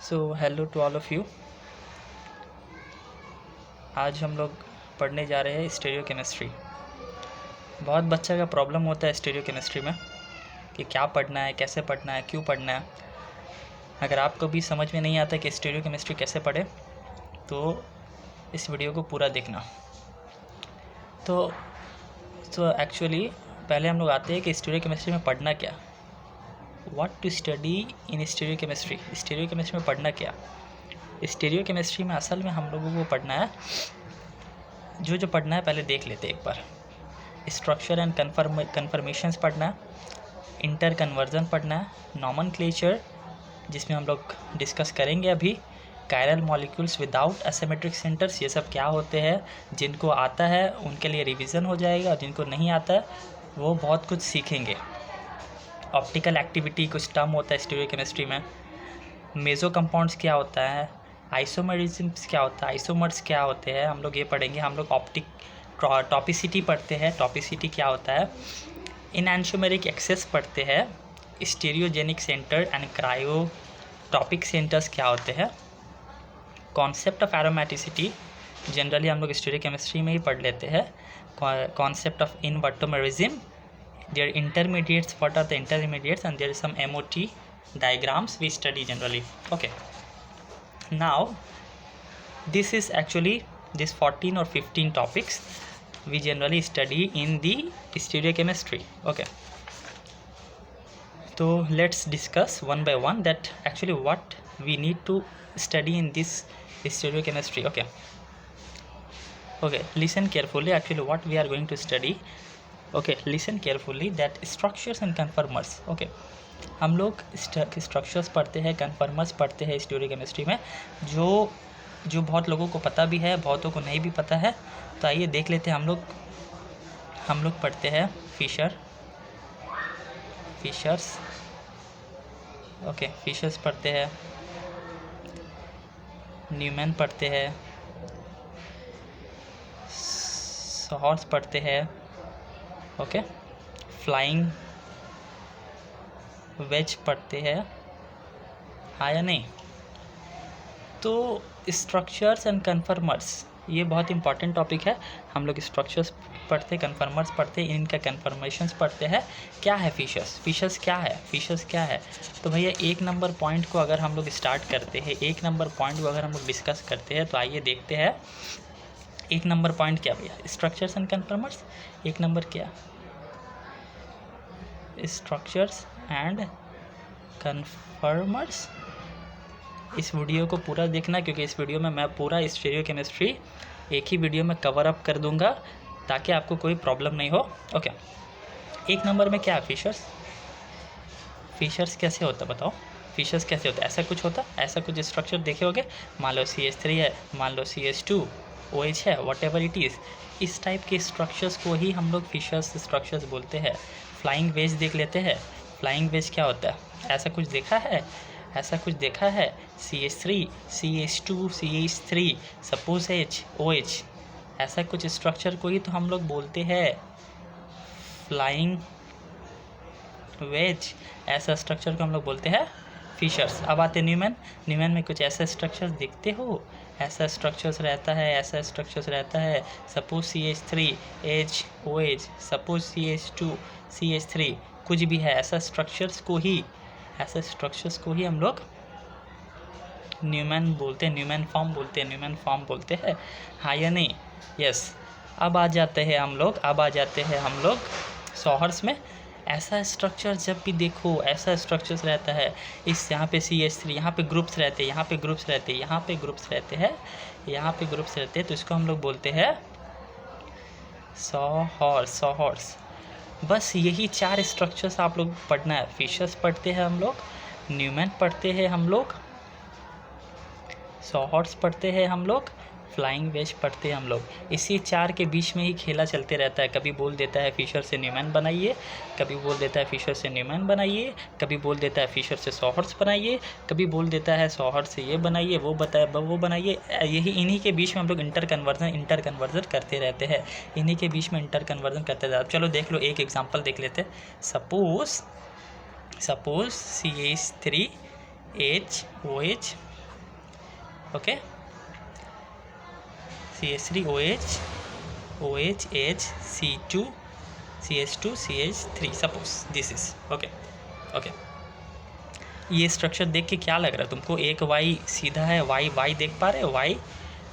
So hello to all of you. आज हम लोग पढ़ने जा रहे हैं स्टीरियो केमिस्ट्री। बहुत बच्चा का प्रॉब्लम होता है स्टीरियो केमिस्ट्री में कि क्या पढ़ना है, कैसे पढ़ना है, क्यों पढ़ना है। अगर आपको भी समझ में नहीं आता कि स्टीरियो केमिस्ट्री कैसे पढ़े तो इस वीडियो को पूरा देखना। तो एक्चुअली पहले हम लोग आते हैं कि स्टीरियो केमिस्ट्री में पढ़ना क्या, what to study in stereochemistry. Stereochemistry में पढ़ना क्या, स्टीरियो केमिस्ट्री में असल में हम लोगों को पढ़ना है जो पढ़ना है पहले देख लेते एक बार। स्ट्रक्चर एंड कन्फर्मेशंस पढ़ना है, इंटर कन्वर्जन पढ़ना है, नॉमेनक्लेचर जिसमें हम लोग डिस्कस करेंगे अभी, chiral molecules without asymmetric centres, ये सब क्या होते हैं। जिनको आता है उनके लिए रिवीजन हो जाएगा और जिनको नहीं आता है वो बहुत कुछ सीखेंगे। ऑप्टिकल एक्टिविटी कुछ टर्म होता है स्टीरियो केमिस्ट्री में। मेजो कंपाउंड्स क्या होता है, आइसोमरिज्म्स क्या होता है, आइसोमर्स क्या होते हैं, हम लोग ये पढ़ेंगे। हम लोग टॉपिसिटी पढ़ते हैं, टॉपिसिटी क्या होता है। इनएंशियोमेरिक एक्सेस पढ़ते हैं, स्टीरियोजेनिक सेंटर एंड क्रायोटॉपिक सेंटर्स क्या होते हैं। कॉन्सेप्ट ऑफ एरोमेटिसिटी जनरली हम लोग स्टीरियो केमिस्ट्री में ही पढ़ लेते हैं। Concept of invertomerism, there intermediates, what are the intermediates, and there is some MOT diagrams we study generally. Okay, now this is actually this 14 or 15 topics we generally study in the stereochemistry. Okay, so let's discuss one by one that actually what we need to study in this stereochemistry. Okay, listen carefully actually what we are going to study. Okay, listen carefully that structures and conformers. Okay, हम लोग structures पढ़ते हैं, conformers पढ़ते हैं stereo chemistry में, जो बहुत लोगों को पता भी है, बहुतों को नहीं भी पता है। तो आइए देख लेते हैं। हम लोग पढ़ते हैं फिशर्स। ओके, फिशर्स पढ़ते हैं, न्यूमैन पढ़ते हैं, सॉहर्स पढ़ते हैं। ओके, फ्लाइंग वेज पढ़ते हैं, हाँ या नहीं। तो स्ट्रक्चर्स एंड कन्फर्मर्स ये बहुत इंपॉर्टेंट टॉपिक है। हम लोग स्ट्रक्चर्स पढ़ते हैं, कन्फर्मर्स पढ़ते हैं, इनका कन्फर्मेशंस पढ़ते हैं। क्या है फिशर्स क्या है। तो भैया 1 नंबर पॉइंट को अगर हम लोग स्टार्ट करते हैं, 1 नंबर पॉइंट को अगर हम लोग डिस्कस करते हैं तो आइए देखते हैं 1 नंबर पॉइंट क्या भैया, स्ट्रक्चर्स एंड कन्फर्मर्स। 1 नंबर क्या, स्ट्रक्चर्स एंड कन्फर्मर्स। इस वीडियो को पूरा देखना क्योंकि इस वीडियो में मैं पूरा स्टीरियो केमिस्ट्री एक ही वीडियो में कवर अप कर दूंगा ताकि आपको कोई प्रॉब्लम नहीं हो। ओके, 1 नंबर में क्या है, फिशर्स कैसे होता बताओ। फिशर्स कैसे होता है, ऐसा कुछ होता, ऐसा कुछ स्ट्रक्चर देखे होगे। मान लो CH3 है, मान लो CH2 OH है, वॉट एवर इट इज़। इस टाइप के स्ट्रक्चर्स को ही हम लोग फिशर्स स्ट्रक्चर्स बोलते हैं। फ्लाइंग वेज देख लेते हैं। फ्लाइंग वेज क्या होता है, ऐसा कुछ देखा है, CH3 CH2 CH3 suppose H OH, ऐसा कुछ स्ट्रक्चर को ही तो हम लोग बोलते हैं फ्लाइंग वेज। ऐसा स्ट्रक्चर को हम लोग बोलते हैं फिशर्स। अब आते न्यूमैन में कुछ ऐसे स्ट्रक्चर्स दिखते हो, ऐसा स्ट्रक्चर्स रहता है, suppose CH3 H OH, suppose CH2 CH3 कुछ भी है, ऐसा स्ट्रक्चर्स को ही हम लोग न्यूमैन फॉर्म बोलते हैं, हाँ या नहीं। यस। अब आ जाते हैं हम लोग सॉहर्स में। ऐसा स्ट्रक्चर जब भी देखो, ऐसा स्ट्रक्चर्स रहता है, इस यहाँ पे CH3, यहाँ पे ग्रुप्स रहते हैं, यहाँ पे ग्रुप्स रहते हैं, तो इसको हम लोग बोलते हैं सॉहर्स। बस यही 4 स्ट्रक्चर्स आप लोग पढ़ना है। फिशर्स पढ़ते हैं हम लोग, न्यूमैन पढ़ते हैं हम लोग, सॉहर्स पढ़ते हैं हम लोग, फ्लाइंग वेज पढ़ते हैं हम लोग। इसी 4 के बीच में ही खेला चलते रहता है। कभी बोल देता है फिशर से न्यूमैन बनाइए, कभी बोल देता है फिशर से न्यूमैन बनाइए, कभी बोल देता है फिशर से सॉहर्स बनाइए, कभी बोल देता है सॉहर्स से ये बनाइए, वो बनाइए। यही इन्हीं के बीच में हम लोग इंटर कन्वर्जन करते रहते हैं। इन्हीं के बीच में इंटर कन्वर्जन करते रहते हैं। चलो देख लो, एक एग्जाम्पल देख लेते हैं। Suppose CH3 H OH okay, CH3OH OHH C2 CH2 CH3 suppose this is okay. Okay, ये स्ट्रक्चर देख के क्या लग रहा है तुमको? एक Y सीधा है, Y देख पा रहे हो? Y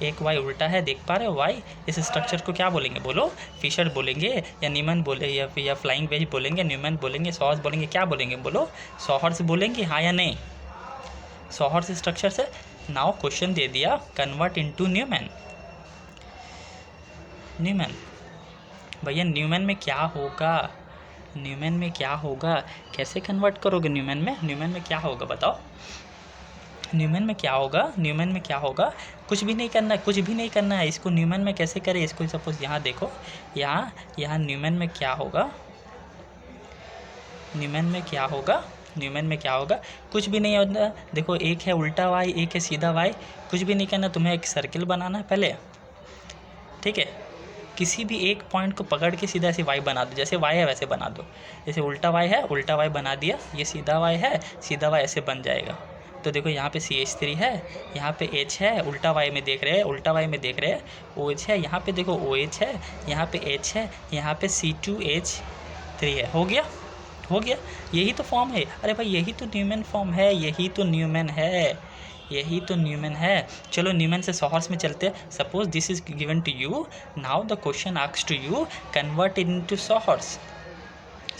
एक Y उल्टा है, देख पा रहे हो? Y इस स्ट्रक्चर को क्या बोलेंगे? बोलो, फिशर बोलेंगे या न्यूमैन बोले या फ्लाइंग वेज बोलेंगे, न्यूमैन बोलेंगे, सॉहर्स बोलेंगे, क्या बोलेंगे? बोलो, सॉहर्स बोलेंगे, हाँ या नहीं? सॉहर्स स्ट्रक्चर से। नाउ क्वेश्चन दे दिया, कन्वर्ट इनटू न्यूमैन। न्यूमैन भैया, न्यूमैन में क्या होगा? न्यूमैन में क्या होगा? कैसे कन्वर्ट करोगे न्यूमैन में? न्यूमैन में क्या होगा बताओ? न्यूमैन में क्या होगा? न्यूमैन में क्या होगा? कुछ भी नहीं करना है, कुछ भी नहीं करना है। इसको न्यूमैन में कैसे करें? इसको सपोज यहाँ देखो, यहाँ न्यूमैन में क्या होगा? न्यूमैन में क्या होगा? न्यूमैन में क्या होगा? कुछ भी नहीं होता। देखो, एक है उल्टा वाई, एक है सीधा वाई। कुछ भी नहीं करना, तुम्हें एक सर्किल बनाना है पहले, ठीक है? किसी भी एक पॉइंट को पकड़ के सीधा ऐसे वाई बना दो, जैसे वाई है वैसे बना दो। जैसे उल्टा वाई है, उल्टा वाई बना दिया। ये सीधा वाई है, सीधा वाई ऐसे बन जाएगा। तो देखो, यहाँ पे CH3 है, यहाँ पे H है, उल्टा वाई में देख रहे हैं, उल्टा वाई में देख रहे हैं, OH है, यहाँ पे देखो OH है, यहाँ पे H है, यहाँ पे C2H3 है। हो गया, हो गया। यही तो फॉर्म है। अरे भाई, यही तो न्यूमैन फॉर्म है, यही तो न्यूमैन है, यही तो न्यूमैन है। चलो न्यूमैन से सॉहर्स में चलते हैं। Suppose this is given to you, now the question asks to you, convert into sawhorse.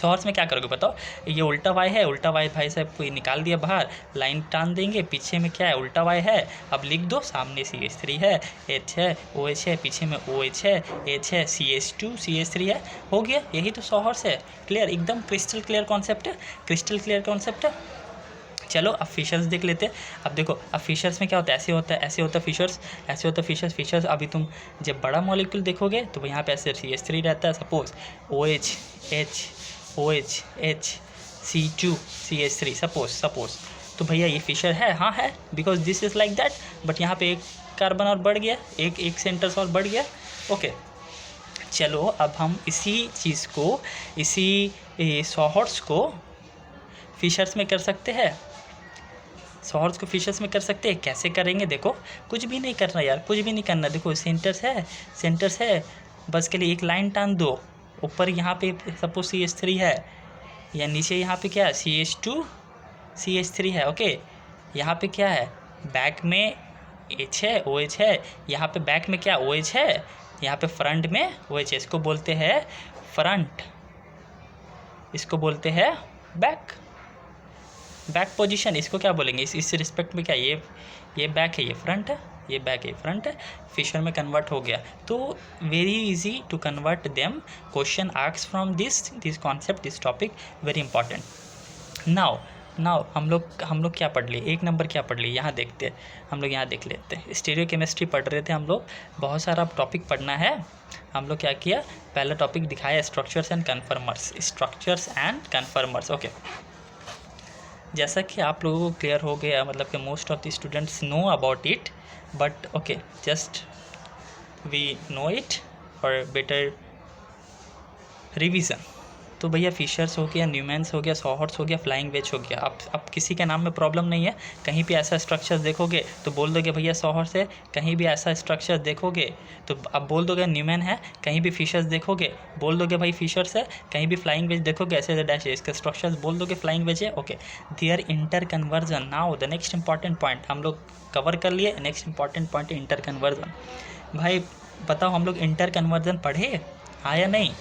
Sawhorse में क्या करोगे बताओ? ये उल्टा वाई है, उल्टा वाई भाई साहब को निकाल दिया बाहर, लाइन टान देंगे, पीछे में क्या है? उल्टा वाई है। अब लिख दो, सामने CH3 है, H है, OH है, पीछे में OH है, H है, CH2 CH3 है। हो गया, यही तो सॉहर्स है। क्लियर, एकदम क्रिस्टल क्लियर कॉन्सेप्ट है, क्रिस्टल क्लियर कॉन्सेप्ट है। चलो अब फिशर्स देख लेते हैं। अब देखो, अब फिशर्स में क्या होता है? ऐसे होता है, ऐसे होता है फिशर्स, ऐसे होता है फिशर्स। फिशर्स अभी तुम जब बड़ा मॉलिक्यूल देखोगे तो यहाँ पे ऐसे CH3 रहता है, suppose OH H OH H C2 CH3 suppose. तो भैया ये फिशर है, हाँ है, because this is like that. But यहाँ पे एक कार्बन और बढ़ गया, एक सेंटर्स और बढ़ गया। ओके, चलो अब हम इसी चीज़ को, इसी सॉहर्स को फिशर्स में कर सकते हैं। सॉहर्स को फिशर्स में कर सकते हैं। कैसे करेंगे? देखो, कुछ भी नहीं करना यार, कुछ भी नहीं करना। देखो, सेंटर्स है, बस के लिए एक लाइन टान दो। ऊपर यहाँ पे सपोज CH3 है, या नीचे यहाँ पे क्या है? CH2 CH3 है। ओके, यहाँ पे क्या है? बैक में H है, OH है, यहाँ पे बैक में क्या? OH है, यहाँ पे फ्रंट में OH है। इसको बोलते हैं फ्रंट, इसको बोलते हैं बैक पोजीशन। इसको क्या बोलेंगे इस रिस्पेक्ट में? क्या ये बैक है, ये फ्रंट है, ये बैक है, फ्रंट है। फिशर में कन्वर्ट हो गया। तो very easy to convert them. Question asks from this concept, this topic, very important. Now हम लोग क्या पढ़ लिए? एक नंबर क्या पढ़ लिए? यहाँ देखते हैं, हम लोग यहाँ देख लेते हैं। स्टीरियो केमिस्ट्री पढ़ रहे थे हम लोग, बहुत सारा टॉपिक पढ़ना है। हम लोग क्या किया? पहला टॉपिक दिखाया structures and conformers, structures and conformers. Okay, जैसा कि आप लोगों को क्लियर हो गया, मतलब कि most of the students know about it, but okay, just we know it for better revision. तो भैया फिशर्स हो गया, न्यूमैन्स हो गया, सॉहर्स हो गया, फ्लाइंग वेज हो गया। अब किसी के नाम में प्रॉब्लम नहीं है। कहीं भी ऐसा स्ट्रक्चर देखोगे तो बोल दोगे भैया सॉहर्स है, कहीं भी ऐसा स्ट्रक्चर देखोगे तो अब बोल दोगे न्यूमैन है, कहीं भी फिशर्स देखोगे बोल दोगे भाई फिशर्स है, कहीं भी फ्लाइंग वेज देखोगे ऐसे डैश है, इसके स्ट्रक्चर्स बोल दोगे फ्लाइंग वेज है। Okay, there interconversion. Now the next important point हम लोग कवर कर लिए। नेक्स्ट इंपॉर्टेंट पॉइंट है इंटर कन्वर्जन। भाई बताओ, हम लोग इंटर कन्वर्जन पढ़े, हाँ या नहीं?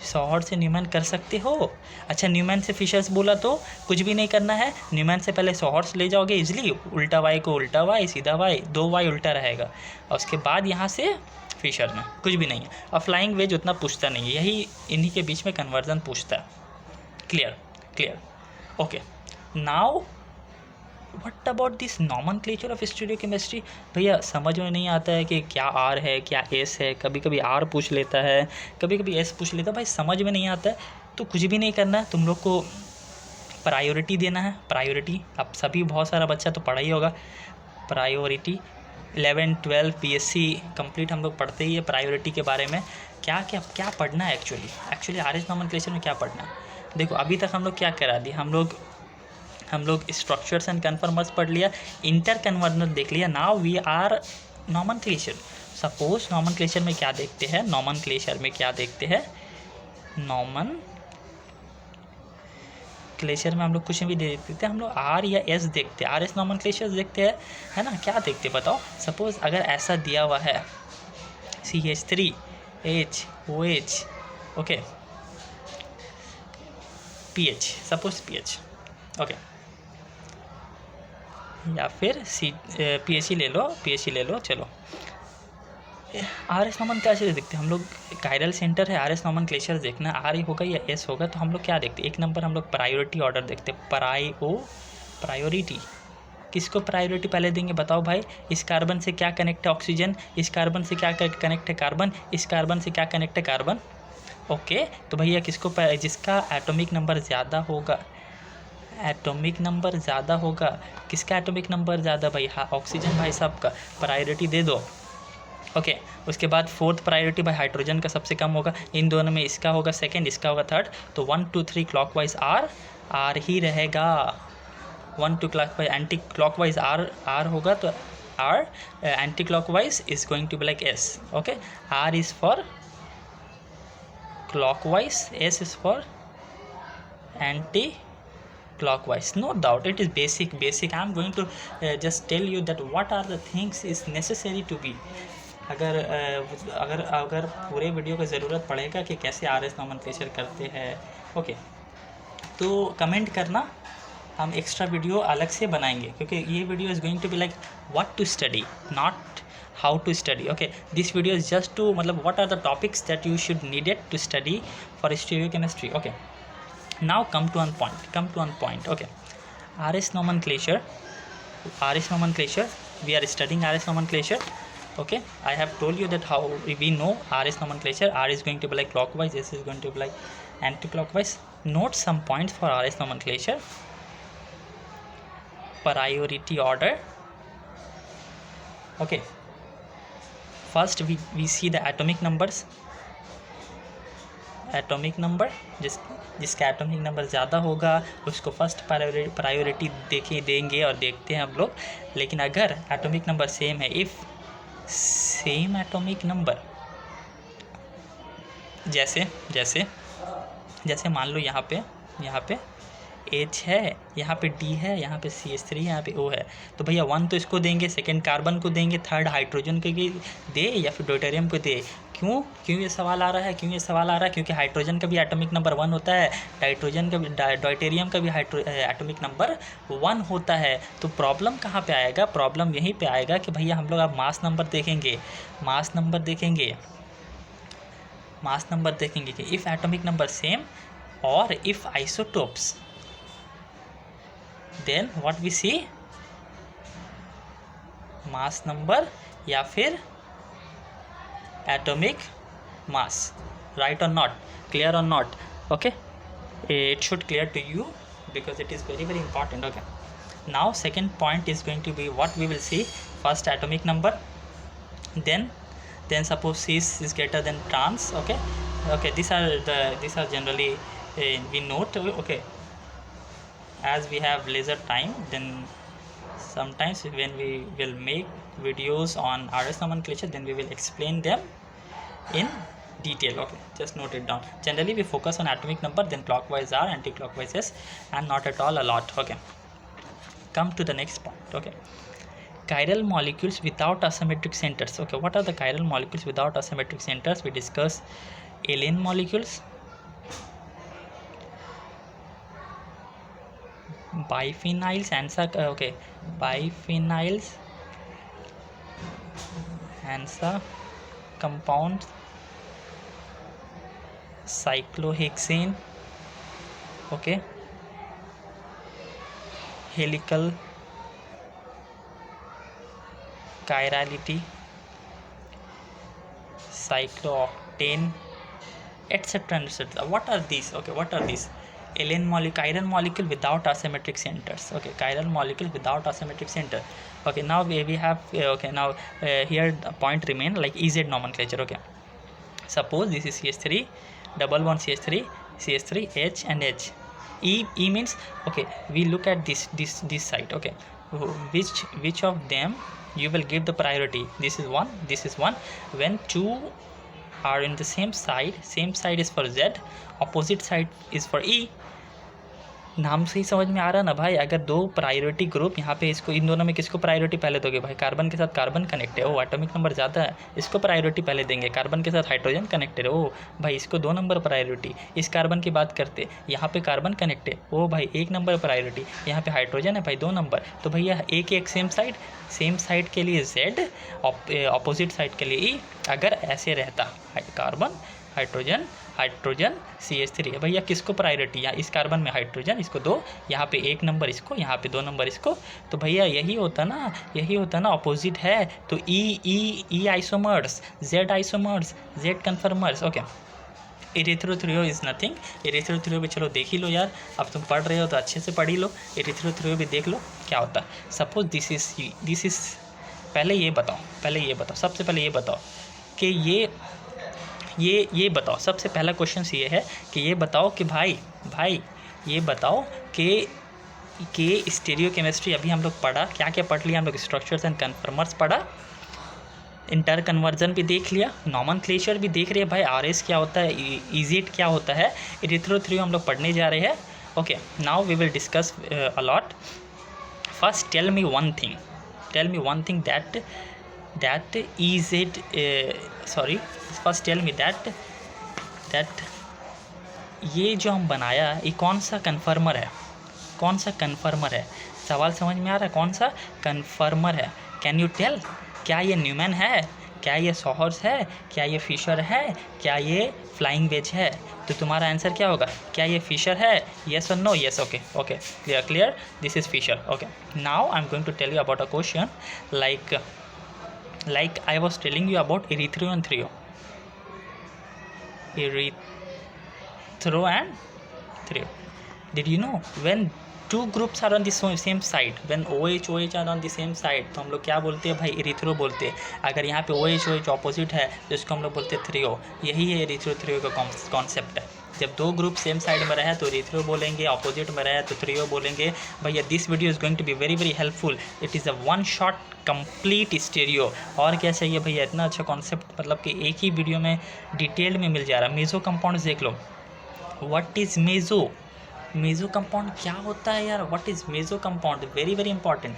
सॉहर्स से न्यूमैन कर सकते हो? अच्छा, न्यूमैन से फिशर्स बोला तो कुछ भी नहीं करना है। न्यूमैन से पहले सॉहर्स ले जाओगे इजली, उल्टा वाई को उल्टा वाई, सीधा वाई, 2 वाई उल्टा रहेगा, और उसके बाद यहाँ से फिशर में कुछ भी नहीं है। और फ्लाइंग वेज उतना पूछता नहीं है, यही इन्हीं के बीच में कन्वर्जन पूछता है। Clear. Okay, now what about this nomenclature of stereo chemistry? भैया समझ में नहीं आता है कि क्या R है, क्या S है। कभी कभी R पूछ लेता है, कभी कभी S पूछ लेता है। भाई समझ में नहीं आता है तो कुछ भी नहीं करना है, तुम लोग को प्रायोरिटी देना है। प्रायोरिटी अब सभी, बहुत सारा बच्चा तो पढ़ा ही होगा प्रायोरिटी। 11, 12 BSc कंप्लीट हम लोग पढ़ते ही है प्रायोरिटी के बारे में। क्या पढ़ना है एक्चुअली? RH नॉमेनक्लेचर में क्या पढ़ना है? देखो, अभी तक हम लोग क्या करा दिए, हम लोग स्ट्रक्चर्स एंड कन्फर्मर्स पढ़ लिया, इंटर कन्वर्जन देख लिया। Now we are nomenclature. Suppose nomenclature में क्या देखते हैं, नॉमेनक्लेचर में क्या देखते हैं, नॉमेनक्लेचर में हम लोग कुछ भी दे देते हैं, हम लोग आर या एस देखते हैं, आर एस नॉमेनक्लेचर देखते हैं, है ना। क्या देखते हैं बताओ, सपोज अगर ऐसा दिया हुआ है CH3HOH, okay, PH, suppose PH, okay, या फिर PHE ले लो, PHE ले लो, चलो। RS नॉमेनक्लेचर देखते हैं हम लोग, कायरल सेंटर है, RS नॉमेनक्लेचर देखना, R होगा या S होगा, तो हम लोग क्या देखते हैं, एक नंबर हम लोग प्रायोरिटी ऑर्डर देखते हैं, प्रायोरिटी। किसको प्रायोरिटी पहले देंगे बताओ भाई, इस कार्बन से क्या कनेक्ट है ऑक्सीजन, इस कार्बन से क्या कनेक्ट है कार्बन, इस कार्बन से क्या कनेक्ट है कार्बन, ओके। तो भैया किसको, जिसका एटॉमिक नंबर ज़्यादा होगा, एटॉमिक नंबर ज़्यादा होगा, किसका एटॉमिक नंबर ज़्यादा भाई, हाँ ऑक्सीजन भाई साहब का, प्रायोरिटी दे दो, ओके। उसके बाद फोर्थ प्रायोरिटी भाई हाइड्रोजन का सबसे कम होगा, इन दोनों में इसका होगा सेकंड, इसका होगा थर्ड, तो 1 2 3 क्लॉकवाइज आर ही रहेगा, 1 2 क्लॉकवाइज, एंटी क्लॉकवाइज आर होगा, तो R, anticlockwise is going to be like S, okay. R is for clockwise, S is for anti clockwise, no doubt, it is basic. I'm going to just tell you that what are the things is necessary to be, अगर पूरे video को ज़रूरत पड़ेगा कि कैसे RS nomenclature करते हैं, okay, तो कमेंट करना, हम एक्स्ट्रा वीडियो अलग से बनाएंगे, क्योंकि ये video is going to be like what to study, not how to study, okay. This video is just to matlab what are the topics that you should needed to study for stereochemistry, okay. Now come to one point, okay. RS nomenclature, we are studying RS nomenclature, okay. I have told you that how we know RS nomenclature. R is going to be like clockwise, S is going to be like anti-clockwise. Note some points for RS nomenclature. Priority order, okay. First we see the atomic numbers, atomic number जिसका atomic number ज़्यादा होगा उसको first priority देंगे और देखते हैं हम लोग। लेकिन अगर एटॉमिक नंबर सेम है, इफ़ सेम एटॉमिक नंबर, जैसे मान लो यहाँ पे H है, यहाँ पे D है, यहाँ पे CH3, यहाँ पे O है, तो भैया 1 तो इसको देंगे, सेकंड कार्बन को देंगे, थर्ड हाइड्रोजन को दे या फिर ड्यूटेरियम को दे। क्यों ये सवाल आ रहा है, क्योंकि हाइड्रोजन का भी एटॉमिक नंबर 1 होता है, ड्यूटेरियम का भी एटॉमिक नंबर 1 होता है। तो प्रॉब्लम कहाँ पे आएगा, प्रॉब्लम यहीं पे आएगा कि भैया हम लोग अब मास नंबर देखेंगे कि इफ़ एटॉमिक नंबर सेम और if isotopes, then what we see, mass number या फिर atomic mass, right or not, clear or not, okay. It should clear to you because it is very important, okay. Now second point is going to be what we will see, first atomic number, then suppose cis is greater than trans, okay. These are generally we note, okay. As we have leisure time, then sometimes when we will make videos on RS nomenclature, then we will explain them in detail, okay. Just note it down. Generally we focus on atomic number, then clockwise R, anti-clockwise S, and not at all a lot, okay. Come to the next point, okay. Chiral molecules without asymmetric centers, okay. What are the chiral molecules without asymmetric centers? We discuss alane molecules, biphenyls, okay, biphenyls, ANSA compounds, cyclohexane, okay, helical chirality, cyclooctane, etc. What are these, okay, what are these? Chiral molecule without asymmetric centers, okay, chiral molecule without asymmetric center, okay. Now we have okay, now here the point remain like EZ nomenclature, okay. Suppose this is CH3, double bond CH3, H and H, E means, okay, we look at this side, okay, which of them you will give the priority. This is one. When two are in the same side is for Z, opposite side is for E. नाम से ही समझ में आ रहा ना भाई, अगर दो priority group यहाँ पे, इसको इन दोनों में किसको प्रायोरिटी पहले दोगे भाई? कार्बन के साथ कार्बन कनेक्ट है, ओ एटॉमिक नंबर ज़्यादा है, इसको प्रायोरिटी पहले देंगे। कार्बन के साथ हाइड्रोजन कनेक्टेड है, ओ भाई इसको 2 नंबर प्रायोरिटी। इस कार्बन की बात करते, यहाँ पे कार्बन कनेक्ट है, ओ भाई 1 नंबर प्रायोरिटी। यहाँ पे हाइड्रोजन है भाई 2 नंबर। तो भैया एक सेम साइड के लिए Z, ऑपोजिट साइड के लिए E। अगर ऐसे रहता कार्बन हाइड्रोजन CH3 है भैया, किसको प्रायोरिटी? यहाँ इस कार्बन में हाइड्रोजन, इसको 2, यहाँ पे 1 नंबर इसको, यहाँ पे 2 नंबर इसको। तो भैया यही होता ना ऑपोजिट है तो E isomers, Z isomers, Z conformers. Okay, erythro threo is nothing. Erythro threo भी चलो देख ही लो यार, अब तुम पढ़ रहे हो तो अच्छे से पढ़ ही लो। इरिथ्रोथ्रियो भी देख लो क्या होता है। सपोज दिस इज पहले ये बताओ सबसे पहले ये बताओ कि ये बताओ, सबसे पहला क्वेश्चन ये है कि ये बताओ कि भाई ये बताओ कि स्टीरियोकेमिस्ट्री अभी हम लोग पढ़ा, क्या क्या पढ़ लिया हम लोग? स्ट्रक्चर्स एंड कन्फर्मर्स पढ़ा, इंटर कन्वर्जन भी देख लिया, नॉमेनक्लेचर भी देख रहे हैं भाई, RS क्या होता है, इजेट क्या होता है, इरिथ्रोथ्रियो हम लोग पढ़ने जा रहे हैं। Okay, now we will discuss a lot. First tell me one thing that is it first tell me that ये जो हम बनाया ये कौन सा कन्फर्मर है? सवाल समझ में आ रहा है? कौन सा कन्फर्मर है? Can you tell? क्या ये न्यूमैन है? क्या ये सॉहर्स है? क्या ये फिशर है? क्या ये फ्लाइंग वेज है? तो तुम्हारा आंसर क्या होगा? क्या ये फिशर है? येस और no? Yes. Okay, clear, this is Fischer. Okay, now I am going to tell you about a question like I was telling you about erythro and thrio. Did you know when two groups are on the same side, when OH are on the same side, तो हम लोग क्या बोलते हैं भाई? Erythro बोलते हैं। अगर यहाँ पे OH ऑपोजिट है तो इसको हम लोग बोलते हैं थ्रियो। यही है इरिथ्रो थ्रियो का कॉन्सेप्ट है। जब दो ग्रुप सेम साइड में रहे तो इरिथ्रो बोलेंगे, ऑपोजिट में रहे तो थ्रियो बोलेंगे। भैया this video is going to be very very helpful. It is a one shot complete stereo. और क्या चाहिए भैया? इतना अच्छा कॉन्सेप्ट, मतलब कि एक ही वीडियो में डिटेल में मिल जा रहा है। मेजो कंपाउंड्स देख लो। व्हाट इज़ मेजो कंपाउंड क्या होता है यार? What is meso compound? Very very important.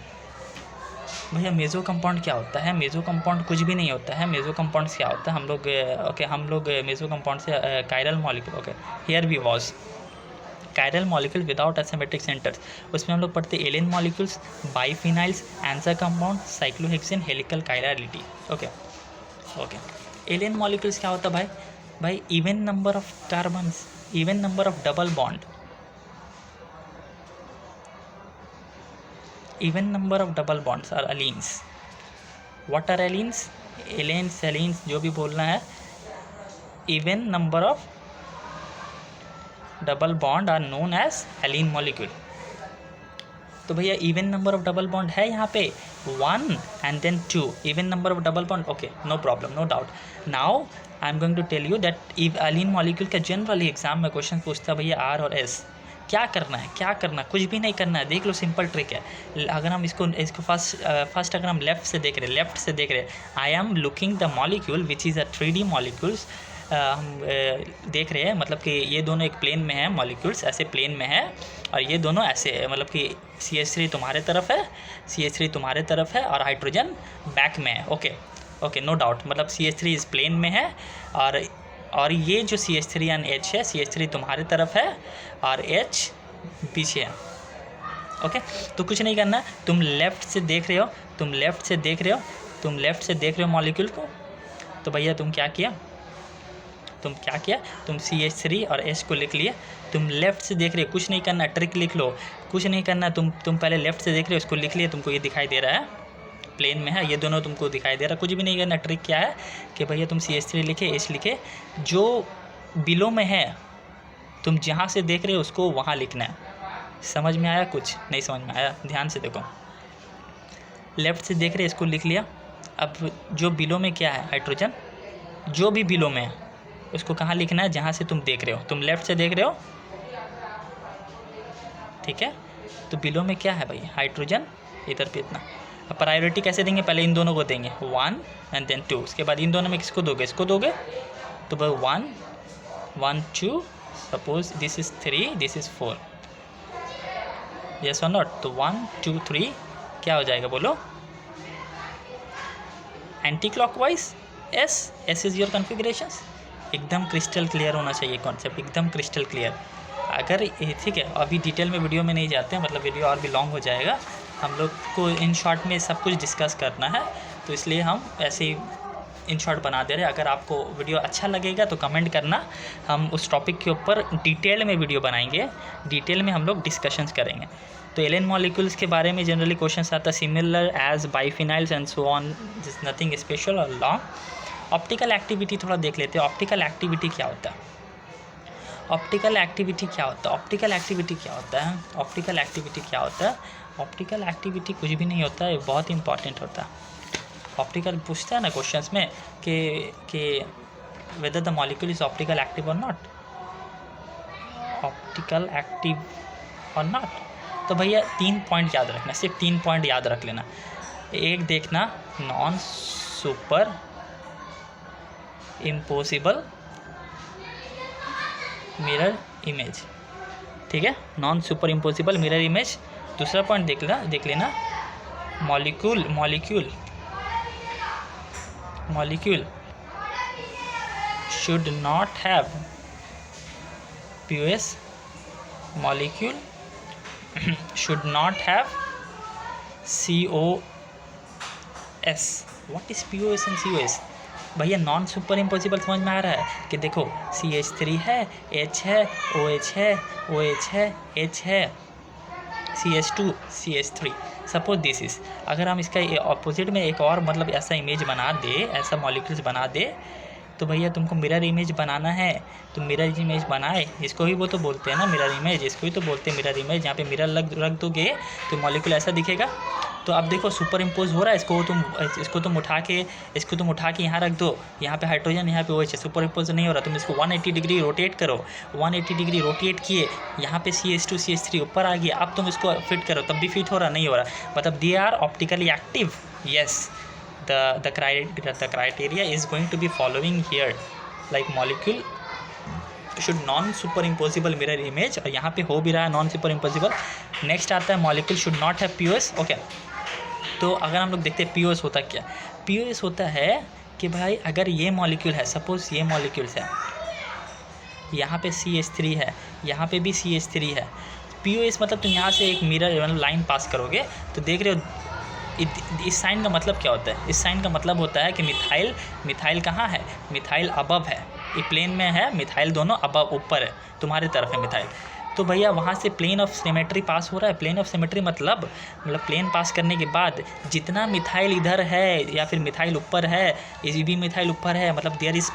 भैया मेजो कंपाउंड क्या होता है? मेजो कंपाउंड कुछ भी नहीं होता है। मेजो कंपाउंड्स क्या होता है? हम लोग मेजो कंपाउंड से chiral molecule, okay, here we was chiral molecule without asymmetric centres, उसमें हम लोग पढ़ते allene molecules, biphenyls, ansa compound, cyclohexane, helical chirality. Okay, allene molecules क्या होता है भाई? Even number of carbons, even number of double bond, even number of double bonds are allenes. What are allenes? Allenes जो भी बोलना है, even number of double bond are known as allene molecule. तो भैया even number of double bond है यहाँ पे 1 and then 2, even number of double bond. Okay, no problem, no doubt. Now I am going to tell you that allene molecule का generally exam में question पूछता है भैया R और S क्या करना है? कुछ भी नहीं करना है। देख लो, सिंपल ट्रिक है। अगर हम इसको फर्स्ट अगर हम लेफ्ट से देख रहे, I am looking the molecule which is a 3D molecules. हम देख रहे हैं, मतलब कि ये दोनों एक प्लेन में है, मॉलिक्यूल्स ऐसे प्लेन में है, और ये दोनों ऐसे, मतलब कि CH3 तुम्हारे तरफ है और हाइड्रोजन बैक में है। ओके, नो डाउट, मतलब CH3 इस प्लेन में है और ये जो CH3 एंड H है, CH3 तुम्हारे तरफ है और H पीछे है। ओके, तो कुछ नहीं करना, तुम लेफ़्ट से देख रहे हो मॉलिक्यूल को। तो भैया तुम क्या किया? तुम CH3 और H को लिख लिए। तुम लेफ़्ट से देख रहे हो, कुछ नहीं करना, ट्रिक लिख लो, कुछ नहीं करना। तुम पहले लेफ़्ट से देख रहे हो, उसको लिख लिए, तुमको ये दिखाई दे रहा है प्लेन में है, ये दोनों तुमको दिखाई दे रहा है। कुछ भी नहीं करना। ट्रिक क्या है कि भैया तुम CH3 लिखे, H लिखे, जो बिलो में है तुम जहाँ से देख रहे हो उसको वहाँ लिखना है। समझ में आया? कुछ नहीं समझ में आया? ध्यान से देखो, लेफ़्ट से देख रहे इसको लिख लिया। अब जो बिलो में क्या है? हाइड्रोजन। जो भी बिलो में है उसको कहाँ लिखना है? जहाँ से तुम देख रहे हो। तुम लेफ़्ट से देख रहे हो, ठीक है। तो बिलो में क्या है भाई, हाइड्रोजन, इधर पे इतना। अब प्रायोरिटी कैसे देंगे, पहले इन दोनों को देंगे 1 एंड देन 2, उसके बाद इन दोनों में किसको दोगे, इसको दोगे। तो भाई 1 1 2, suppose this is 3, this is 4, yes और नॉट। तो 1 2 3 क्या हो जाएगा बोलो, anti clockwise. S is your configurations. एकदम क्रिस्टल क्लियर होना चाहिए कॉन्सेप्ट, एकदम क्रिस्टल क्लियर। अगर ठीक है, अभी डिटेल में वीडियो में नहीं जाते हैं, मतलब वीडियो और भी लॉन्ग हो जाएगा, हम लोग को इन शॉर्ट में सब कुछ डिस्कस करना है, तो इसलिए हम ऐसे ही इन शॉर्ट बना दे रहे हैं। अगर आपको वीडियो अच्छा लगेगा तो कमेंट करना, हम उस टॉपिक के ऊपर डिटेल में वीडियो बनाएंगे, डिटेल में हम लोग डिस्कशंस करेंगे। तो एलियन मॉलिक्यूल्स के बारे में जनरली क्वेश्चंस आता है, similar as biphenyls and so on, this nothing special और लॉन्ग। ऑप्टिकल एक्टिविटी थोड़ा देख लेते हैं, ऑप्टिकल एक्टिविटी क्या होता है, ऑप्टिकल एक्टिविटी क्या होता है, ऑप्टिकल एक्टिविटी क्या होता है, ऑप्टिकल एक्टिविटी क्या होता है। ऑप्टिकल एक्टिविटी कुछ भी नहीं होता है, बहुत इंपॉर्टेंट होता है। ऑप्टिकल पूछता है ना क्वेश्चंस में कि weather the molecule is optical active और नॉट, ऑप्टिकल एक्टिव और नॉट। तो भैया 3 पॉइंट याद रखना, सिर्फ 3 पॉइंट याद रख लेना। एक देखना, non super impossible mirror image, ठीक है, non super impossible mirror image. दूसरा पॉइंट देख लेना, molecule should not have POS, molecule should not have COS। what is POS and COS? भैया नॉन सुपर इम्पॉसिबल समझ में आ रहा है कि देखो CH3 है, H है, OH है, OH है, H है, CH2 CH3। Suppose this is, अगर हम इसका ऑपोजिट में एक और मतलब ऐसा इमेज बना दे, ऐसा मॉलिक्यूल्स बना दे, तो भैया तुमको मिरर इमेज बनाना है तो मिरर इमेज बनाए, इसको ही वो तो बोलते हैं ना मिरर इमेज, इसको ही तो बोलते हैं मिरर इमेज। यहाँ पे मिरर रख दोगे तो मॉलिक्यूल ऐसा दिखेगा। तो अब देखो सुपर इम्पोज हो रहा है, इसको तुम उठा के यहाँ रख दो, यहाँ पे हाइड्रोजन, यहाँ पे OH है, सुपर इम्पोज नहीं हो रहा। तुम इसको 180 डिग्री रोटेट करो, 180 डिग्री रोटेट किए, यहाँ पे CH2 CH3 ऊपर आ गया। अब तुम इसको फिट करो, तब भी फिट हो रहा, नहीं हो रहा, मतलब they are optically active. Yes, the criteria is going to be following here, like molecule should non superimposable mirror image, और यहाँ पे हो भी रहा है non superimposable। नेक्स्ट आता है molecule should not have POS। Okay, तो अगर हम लोग देखते हैं POS होता क्या, POS होता है कि भाई अगर ये मॉलिक्यूल है, सपोज ये मॉलिक्यूल्स है, यहाँ पे CH3 है, यहाँ पे भी CH3 है। POS मतलब तुम यहाँ से एक मिरर मतलब लाइन पास करोगे तो देख रहे हो। इस साइन का मतलब क्या होता है, इस साइन का मतलब होता है कि मिथाइल कहाँ है, मिथाइल अबव है, ये प्लेन में है, मिथाइल दोनों अबव ऊपर है, तुम्हारे तरफ है मिथाइल। तो भैया वहाँ से प्लेन ऑफ सिमेट्री पास हो रहा है। प्लेन ऑफ सिमेट्री मतलब प्लेन पास करने के बाद जितना मिथाइल इधर है या फिर मिथाइल ऊपर है, ये भी मिथाइल ऊपर है, मतलब देयर इज़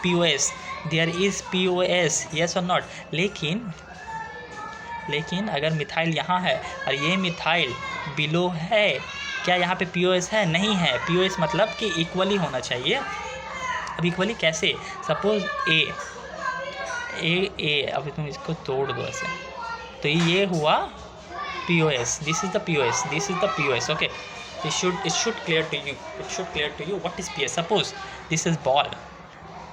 POS, यस और नॉट। लेकिन अगर मिथाइल यहाँ है और ये मिथाइल बिलो है, क्या यहाँ पे POS है? नहीं है। POS मतलब कि इक्वली होना चाहिए। अब इक्वली कैसे? सपोज ए अभी तुम इसको तोड़ दो ऐसे, तो ये हुआ POS, this is the POS, okay. it should clear to you what is POS। Suppose this is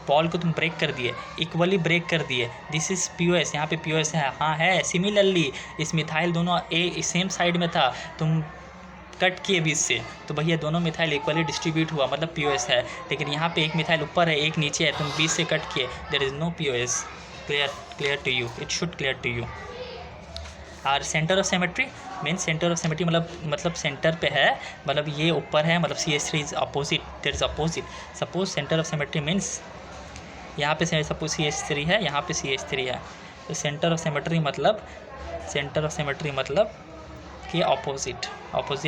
ball को तुम ब्रेक कर दिए, इक्वली ब्रेक कर दिए, दिस इज़ POS, यहाँ पे POS है, हाँ है। सिमिलरली इस मिथाइल दोनों सेम साइड में था, तुम कट किए बीच से, तो भैया दोनों मिथाइल इक्वली डिस्ट्रीब्यूट हुआ, मतलब POS है। लेकिन यहाँ पे एक मिथाइल ऊपर है, एक नीचे है, तुम बीच से कट किए, there is no POS। Clear to you, it should clear to you. और centre of symmetry means, centre of symmetry मतलब सेंटर पे है, मतलब ये ऊपर है, मतलब CH3 is opposite, there is opposite. Suppose centre of symmetry means यहाँ पे सपोज CH3 है, यहाँ पे CH3 है, तो सेंटर ऑफ सिमेट्री मतलब कि अपोजिट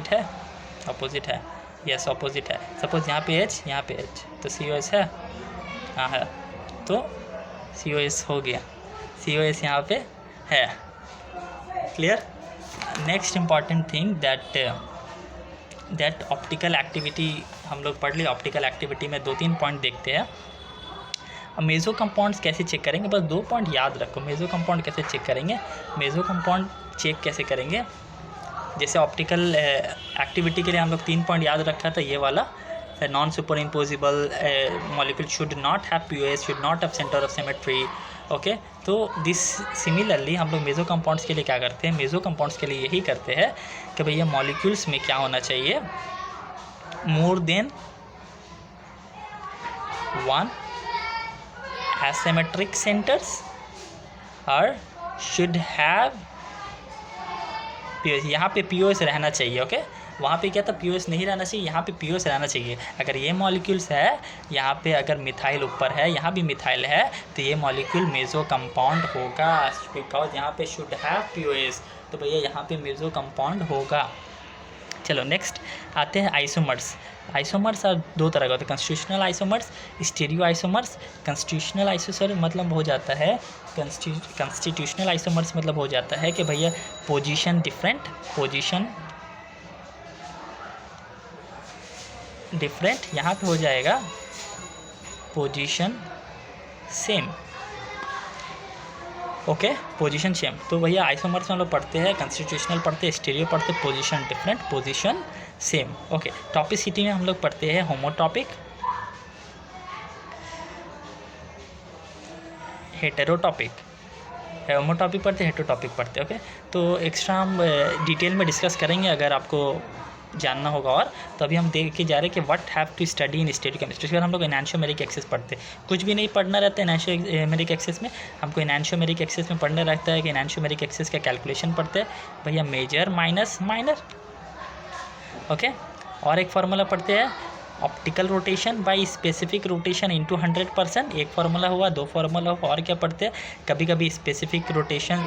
है, यस अपोजिट है। सपोज यहाँ पे H, यहाँ पे H, तो COS है, हाँ है, तो COS हो गया, COS यहाँ पे है। Clear. Next important thing that optical activity हम लोग पढ़ लिए। ऑप्टिकल एक्टिविटी में 2-3 पॉइंट देखते हैं। अब मेजो कंपाउंड्स कैसे चेक करेंगे, बस 2 पॉइंट याद रखो। मेजो कंपाउंड कैसे चेक करेंगे, मेजो कंपाउंड चेक कैसे करेंगे, जैसे ऑप्टिकल एक्टिविटी के लिए हम लोग 3 पॉइंट याद रखा था, ये वाला non super imposable molecule should not have POS, should not have centre of symmetry. Okay, तो दिस सिमिलरली हम लोग मेजो कंपाउंड्स के लिए क्या करते हैं, मेजो कंपाउंड्स के लिए यही करते हैं कि भैया मॉलिक्यूल्स में क्या होना चाहिए, मोर देन 1 asymmetric centers और शुड हैव पीओएस। यहाँ पे पीओएस रहना चाहिए। ओके, वहाँ पे क्या था, पीओएस नहीं रहना चाहिए, यहाँ पे पीओएस रहना चाहिए। अगर ये मॉलिक्यूल्स है, यहाँ पे अगर मिथाइल ऊपर है, यहाँ भी मिथाइल है, तो ये मॉलिक्यूल मेजो कंपाउंड होगा, बिकॉज यहाँ पे शुड हैव पीओएस, तो भैया यहाँ पे मेजो कंपाउंड होगा। चलो नेक्स्ट आते हैं आइसोमर्स। आइसोमर्स और 2 तरह का होता है, constitutional isomers, stereo isomers. Constitutional isomer मतलब हो जाता है, कंस्टिट्यूशनल आइसोमर्स मतलब हो जाता है कि भैया पोजीशन डिफरेंट, पोजीशन डिफरेंट, यहाँ पे हो जाएगा position same. Okay, position same. तो भैया आइसोमर्स में लोग पढ़ते हैं, कंस्टिट्यूशनल पढ़ते हैं, स्टीरियो पढ़ते हैं, position different, position same. Okay, topicity में हम लोग पढ़ते हैं होमोटॉपिक, हेटेरोटॉपिक, होमोटॉपिक पढ़ते हैं, हेटेरोटॉपिक पढ़ते हैं। ओके, तो एक्स्ट्रा हम डिटेल में डिस्कस करेंगे अगर आपको जानना होगा। और तो अभी हम देख के जा रहे हैं कि what have to study in stereochemistry. फिर हम लोग एनान्शियोमेरिक एक्सेस पढ़ते हैं, कुछ भी नहीं पढ़ना रहता है एनान्शियोमेरिक एक्सेस में, हमको एनान्शियोमेरिक एक्सेस में पढ़ना रहता है कि एनान्शियोमेरिक एक्सेस का कैलकुलेशन पढ़ते हैं भैया, मेजर माइनस माइनर। ओके, और एक फार्मूला पढ़ते हैं optical rotation by specific rotation into 100%, एक फार्मूला हुआ, 2 फार्मूला हुआ। और क्या पढ़ते हैं, कभी कभी स्पेसिफिक रोटेशन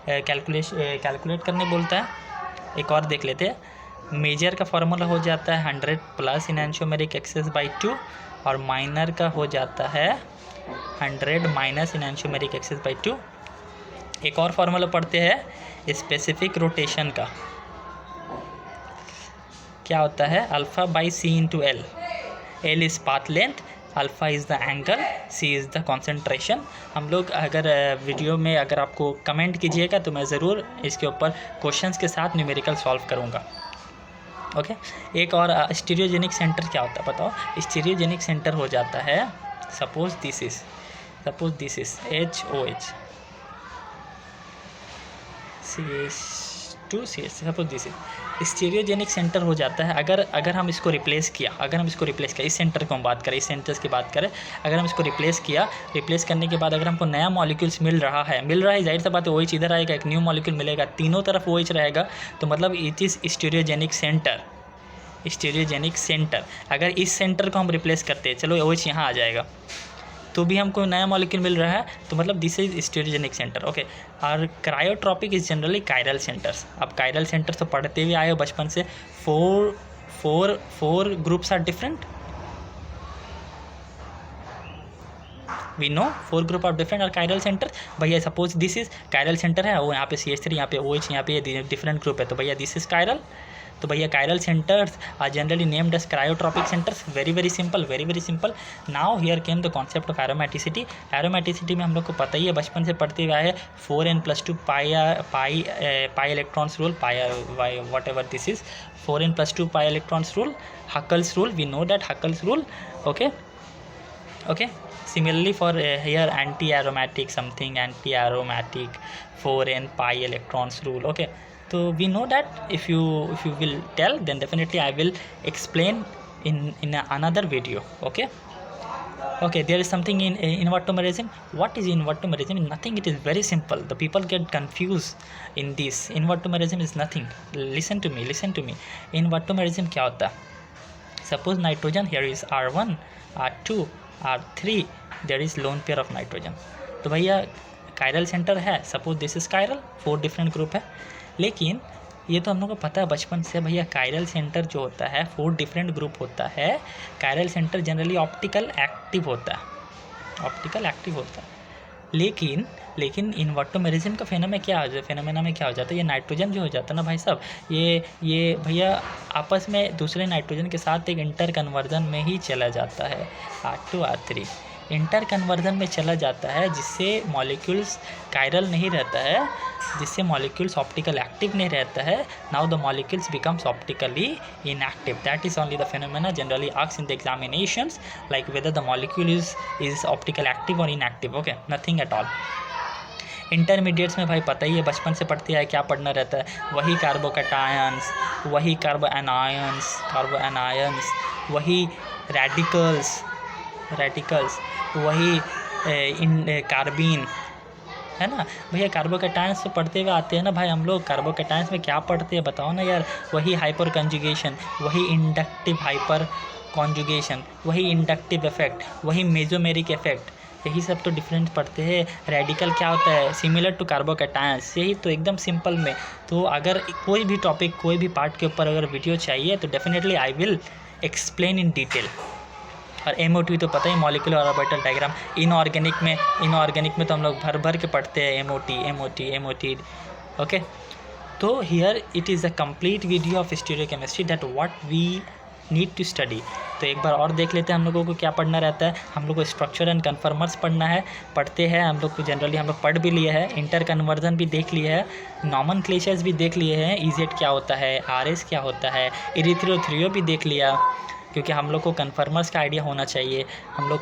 कैलकुलेट करने बोलता है। एक और देख लेते हैं, मेजर का फार्मूला हो जाता है 100 प्लस एनान्शियोमेरिक एक्सेस बाई 2, और माइनर का हो जाता है 100 माइनस एनान्शियोमेरिक एक्सेस बाई 2। एक और फार्मूला पढ़ते हैं स्पेसिफिक रोटेशन का, क्या होता है, alpha by c into l. L is path length, alpha is the angle, c is the concentration. हम लोग अगर वीडियो में अगर आपको कमेंट कीजिएगा तो मैं ज़रूर इसके ऊपर क्वेश्चंस के साथ न्यूमेरिकल सॉल्व करूँगा। ओके, एक और स्टीरियोजेनिक सेंटर क्या होता है बताओ। स्टीरियोजेनिक सेंटर हो जाता है, suppose this is HOH CH2CH, suppose this is stereogenic centre हो जाता है। अगर हम इसको रिप्लेस किया, इस सेंटर को हम बात करें, इस सेंटर्स की बात करें, अगर हम इसको रिप्लेस करने के बाद अगर हमको नया मॉलिक्यूल्स मिल रहा है, जाहिर सा बात है OH इधर आएगा, एक न्यू मॉलिक्यूल मिलेगा, तीनों तरफ OH रहेगा, तो मतलब इट इज़ स्टीरियोजेनिक सेंटर। अगर इस सेंटर को हम रिप्लेस करते हैं, चलो OH यहाँ आ जाएगा, तो भी हमको नया मॉलिक्यूल मिल रहा है, तो मतलब this is stereogenic centre. Okay, और chirotopic is generally chiral centres. अब कायरल सेंटर्स तो पढ़ते हुए आए हो बचपन से, four groups are different, we know 4 group of different और कायरल सेंटर। भैया suppose this is chiral centre है, वो यहाँ पे CH3, यहाँ पे OH, यहाँ पे डिफरेंट ग्रुप है, तो भैया दिस इज कायरल। तो भैया chiral centres are generally named as chirotopic centres. Very simple. Now here came the concept of aromaticity. Aromaticity में हम लोग को पता ही है, बचपन से पढ़ते हुए आए, 4n+2 pi electrons rule, whatever this is 4n+2 pi electrons rule, Huckel's rule, we know that Huckel's rule. Okay, similarly for here anti-aromatic 4n pi electrons rule. Okay, so we know that if you will tell, then definitely I will explain in another video. Okay, there is something in invertomerism. What is invertomerism? Nothing, it is very simple. The people get confused in this. Invertomerism is nothing. Listen to me. Invertomerism क्या होता है? Suppose nitrogen, here is R1, R2, R3, there is lone pair of nitrogen. तो भैया chiral centre है, suppose this is chiral, 4 different group है। लेकिन ये तो हम लोग को पता है बचपन से भैया, कायरल सेंटर जो होता है 4 डिफरेंट ग्रुप होता है। Chiral centre generally optical active होता है। लेकिन इन्वर्टोमेरिज्म का फेनोमेना में क्या हो जाता है, ये नाइट्रोजन जो हो जाता है ना भाई साहब, ये भैया आपस में दूसरे नाइट्रोजन के साथ एक इंटर कन्वर्जन में ही चला जाता है, R2 R3। इंटर कन्वर्जन में चला जाता है, जिससे मॉलिक्यूल्स कायरल नहीं रहता है, जिससे मॉलिक्यूल्स ऑप्टिकल एक्टिव नहीं रहता है. Now the molecules becomes optically inactive. That is only the phenomena generally asked in the examinations, like whether the molecule is optical active और inactive. Okay, nothing at all. Intermediates में भाई पता ही है, बचपन से पढ़ते हैं, क्या पढ़ना रहता है, वही कार्बोकैटायंस, वही कार्बोएनायंस, वही रेडिकल्स, वही कार्बीन, है ना भैया. कार्बोकैटायंस तो पढ़ते हुए आते हैं ना भाई हम लोग. कार्बोकैटायंस में क्या पढ़ते हैं बताओ ना यार. वही हाइपर कंजुगेशन, वही इंडक्टिव हाइपर कॉन्जुगेशन, वही इंडक्टिव इफेक्ट, वही मेसोमेरिक इफेक्ट, यही सब तो डिफरेंट पढ़ते हैं. रेडिकल क्या होता है, सिमिलर टू कार्बोकैटायंस, यही तो एकदम सिंपल में. तो अगर कोई भी टॉपिक, कोई भी पार्ट के ऊपर अगर वीडियो चाहिए तो definitely I will explain in detail. और MOT तो पता ही, मॉलिक्यूलर ऑर्बिटल डायग्राम. इनऑर्गेनिक में तो हम लोग भर के पढ़ते हैं MOT. ओके, तो here it is a complete video of stereochemistry that what we need to study. तो एक बार और देख लेते हैं हम लोगों को क्या पढ़ना रहता है. हम लोग को स्ट्रक्चर एंड कन्फर्मर्स पढ़ते हैं हम लोग को. जनरली हम लोग पढ़ भी लिए हैं, इंटर कन्वर्जन भी देख लिए है, नॉमेनक्लेचर्स भी देख लिए हैं, EZ क्या होता है, RS क्या होता है, इरिथ्रोथ्रियो भी देख लिया, क्योंकि हम लोग को कन्फर्मर्स का आइडिया होना चाहिए. हम लोग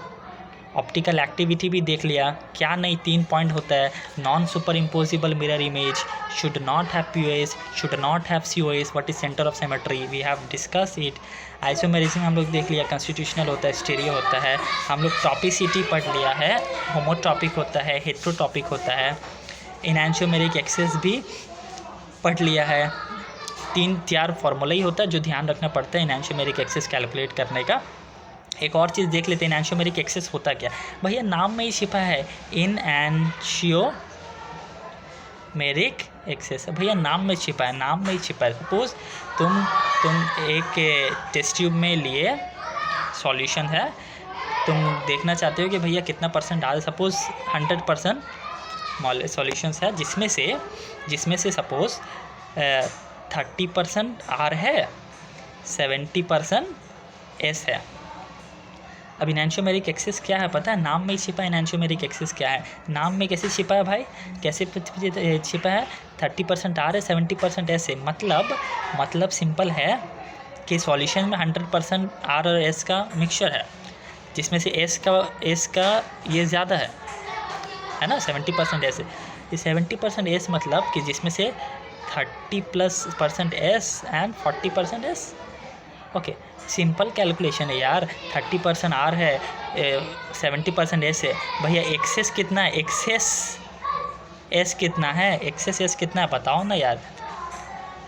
ऑप्टिकल एक्टिविटी भी देख लिया. क्या नहीं, 3 पॉइंट होता है. Non superimposable mirror image, should not have POS, should not have COS, what is centre of symmetry, we have discuss it. Isomerism हम लोग देख लिया. कंस्टिट्यूशनल होता है, स्टीरियो होता है. हम लोग टॉपिसिटी पढ़ लिया है. होमोटॉपिक होता है, हेट्रोटॉपिक होता है. एनान्शियोमेरिक एक्सेस भी पढ़ लिया है. 3-4 फार्मूला ही होता है जो ध्यान रखना पड़ता है एनान्शियोमेरिक एक्सेस कैलकुलेट करने का. एक और चीज़ देख लेते हैं, एनान्शियोमेरिक एक्सेस होता क्या भैया. नाम में ही छिपा है, एनान्शियोमेरिक एक्सेस. भैया नाम में छिपा है. सपोज तुम एक टेस्ट ट्यूब में लिए सॉल्यूशन है, तुम देखना चाहते हो कि भैया कितना % आ. सपोज 100% सॉल्यूशंस है, जिसमें से सपोज 30% R है, 70% S है. अब एनान्शियोमेरिक एक्सेस क्या है पता है, नाम में ही छिपा है. एनान्शियोमेरिक एक्सेस क्या है, नाम में कैसे छिपा है भाई, कैसे छिपा है. 30% R है, 70% S है. मतलब सिंपल है कि सॉल्यूशन में 100% R और S का मिक्सचर है, जिसमें से S का ये ज़्यादा है ना, 70% S है. ये 70% S मतलब कि जिसमें से 30+% S and 40% S. Okay, simple calculation है यार. 30% R है, 70% S है. भैया एक्सेस कितना है, एक्सेस S कितना है बताओ ना यार,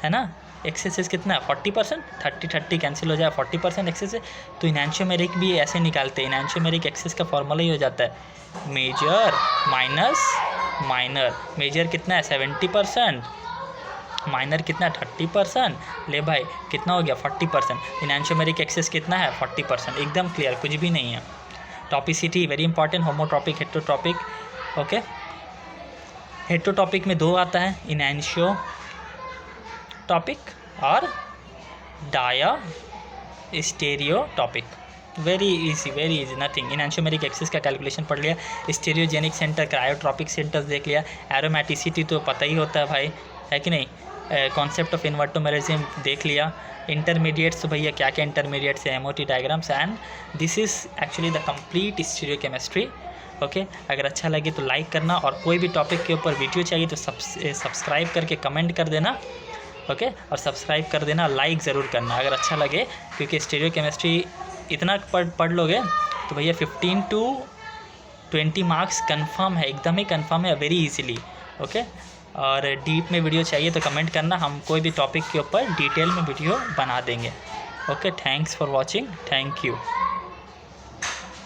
है ना. एक्सेस S कितना है, 40%. 30 कैंसिल हो जाए, 40% एक्सेस है. तो एनान्शियोमेरिक भी ऐसे निकालते हैं. एनान्शियोमेरिक एक्सेस का फॉर्मूला ही हो जाता है मेजर माइनस माइनर. मेजर कितना है, 70%, माइनर कितना है, 30%. ले भाई कितना हो गया, 40%. एनान्शियोमेरिक एक्सेस कितना है, 40%. एकदम क्लियर, कुछ भी नहीं है. Topicity very important. Homotopic, heterotopic. Okay, heterotopic में 2 आता है, एनान्शियोटॉपिक और diastereotopic. Very easy, nothing. Enantiomeric excess का कैलकुलेशन पढ़ लिया. स्टेरियोजेनिक सेंटर, क्रायोट्रॉपिक सेंटर्स देख लिया. एरोमेटिसिटी तो पता ही होता है भाई, है कि नहीं. कॉन्सेप्ट ऑफ इन्वर्टोमेरिज्म देख लिया. इंटरमीडिएट्स तो भैया क्या इंटरमीडिएट्स है, MOT diagrams. And this is actually the complete stereochemistry. Okay, अगर अच्छा लगे तो लाइक करना, और कोई भी टॉपिक के ऊपर वीडियो चाहिए तो सब्सक्राइब करके कमेंट कर देना. ओके, और सब्सक्राइब कर देना, लाइक ज़रूर करना अगर अच्छा लगे, क्योंकि स्टीरियोकेमिस्ट्री इतना पढ़ लोगे तो भैया 15 to 20 मार्क्स कन्फर्म है, एकदम ही कन्फर्म है, वेरी इजीली. ओके, और डीप में वीडियो चाहिए तो कमेंट करना, हम कोई भी टॉपिक के ऊपर डिटेल में वीडियो बना देंगे. Okay, thanks for watching, thank you.